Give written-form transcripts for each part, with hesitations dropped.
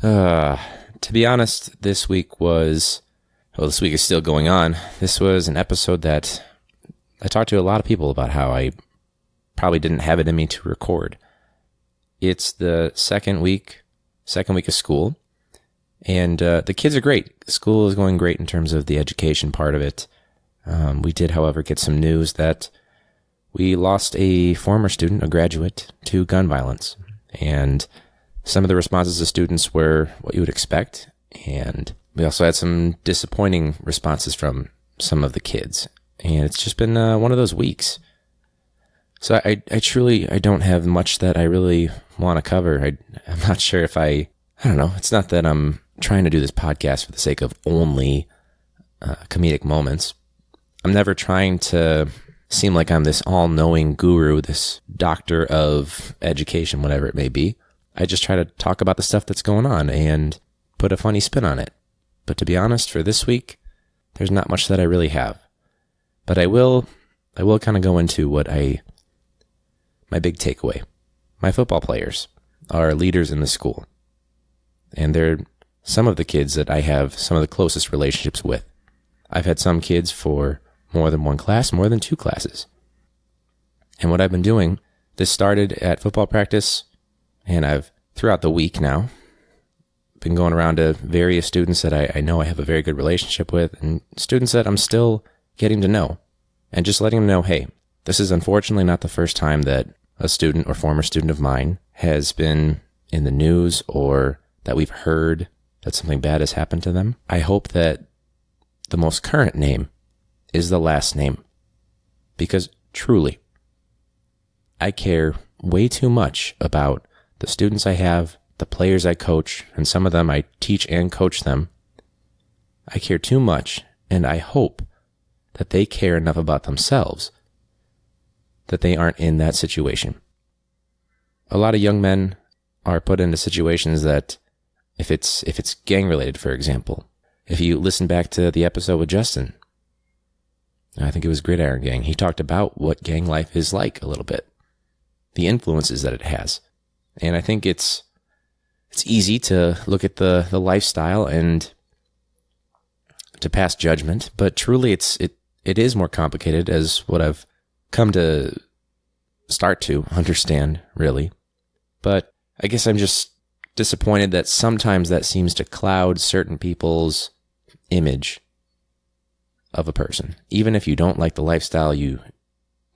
To be honest, this week is still going on. This was an episode that I talked to a lot of people about how I probably didn't have it in me to record. It's the second week of school, and the kids are great. School is going great in terms of the education part of it. We did, however, get some news that we lost a former student, a graduate, to gun violence. And some of the responses of students were what you would expect. And we also had some disappointing responses from some of the kids. And it's just been one of those weeks. So I truly don't have much that I really want to cover. I'm not sure if I don't know. It's not that I'm trying to do this podcast for the sake of only comedic moments. I'm never trying to seem like I'm this all-knowing guru, this doctor of education, whatever it may be. I just try to talk about the stuff that's going on and put a funny spin on it. But to be honest, for this week, there's not much that I really have. But I will kind of go into my big takeaway. My football players are leaders in the school. And they're some of the kids that I have some of the closest relationships with. I've had some kids for more than one class, more than two classes. And what I've been doing, this started at football practice, and I've, throughout the week now, been going around to various students that I know I have a very good relationship with, and students that I'm still getting to know, and just letting them know, hey, this is unfortunately not the first time that a student or former student of mine has been in the news or that we've heard that something bad has happened to them. I hope that the most current name is the last name, because truly, I care way too much about the students I have, the players I coach, and some of them I teach and coach them. I care too much, and I hope that they care enough about themselves that they aren't in that situation. A lot of young men are put into situations that, if it's gang related, for example, if you listen back to the episode with Justin, I think it was Gridiron Gang, he talked about what gang life is like a little bit, the influences that it has. And I think it's easy to look at the lifestyle and to pass judgment, but truly it is more complicated, as what I've come to start to understand, really. But I guess I'm just disappointed that sometimes that seems to cloud certain people's image of a person. Even if you don't like the lifestyle, you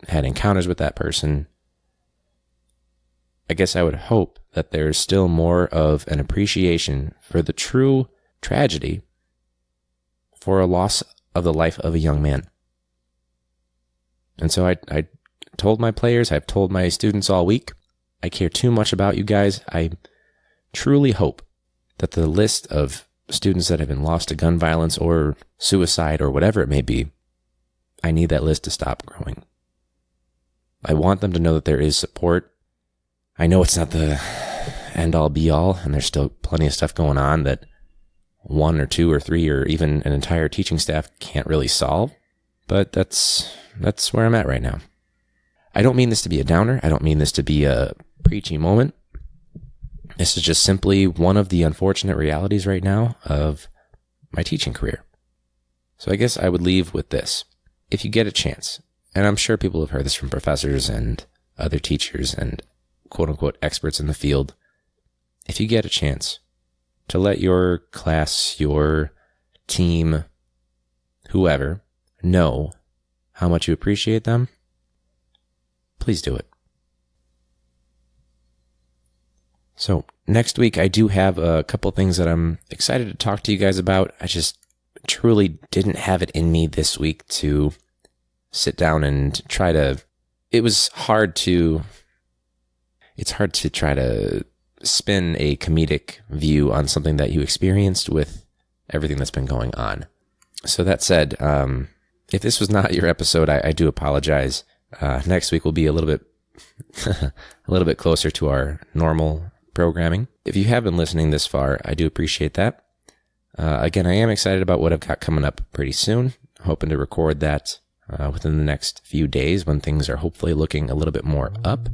had encounters with that person, I guess I would hope that there's still more of an appreciation for the true tragedy for a loss of the life of a young man. And so I told my players, I've told my students all week, I care too much about you guys. I truly hope that the list of students that have been lost to gun violence or suicide or whatever it may be, I need that list to stop growing. I want them to know that there is support. I know it's not the end-all be-all, and there's still plenty of stuff going on that one or two or three or even an entire teaching staff can't really solve, but that's where I'm at right now. I don't mean this to be a downer. I don't mean this to be a preachy moment. This is just simply one of the unfortunate realities right now of my teaching career. So I guess I would leave with this. If you get a chance, and I'm sure people have heard this from professors and other teachers and quote-unquote experts in the field, if you get a chance to let your class, your team, whoever, know how much you appreciate them, please do it. So next week, I do have a couple things that I'm excited to talk to you guys about. I just truly didn't have it in me this week to sit down and try to... It's hard to try to spin a comedic view on something that you experienced with everything that's been going on. So that said, if this was not your episode, I do apologize. Next week will be a little bit closer to our normal programming. If you have been listening this far, I do appreciate that. Again, I am excited about what I've got coming up pretty soon. Hoping to record that within the next few days when things are hopefully looking a little bit more up.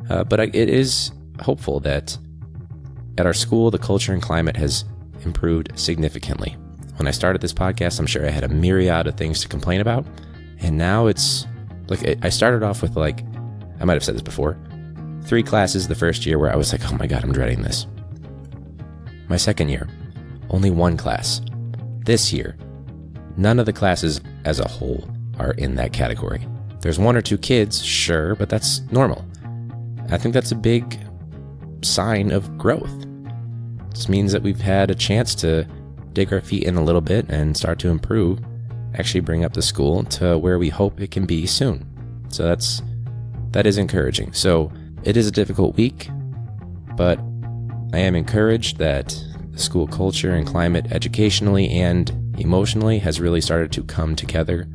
But it is hopeful that At our school, the culture and climate has improved significantly. When I started this podcast, I'm sure I had a myriad of things to complain about. And now it's like, I started off with I might have said this before, 3 classes the first year where I was like, oh my God, I'm dreading this. My second year, only 1 class. This year, none of the classes as a whole are in that category. There's 1 or 2 kids, sure, but that's normal. I think that's a big sign of growth. This means that we've had a chance to dig our feet in a little bit and start to improve, actually bring up the school to where we hope it can be soon. So that is encouraging. So it is a difficult week, but I am encouraged that the school culture and climate educationally and emotionally has really started to come together,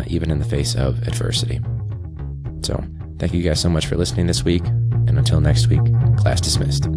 even in the face of adversity. So thank you guys so much for listening this week, and until next week, class dismissed.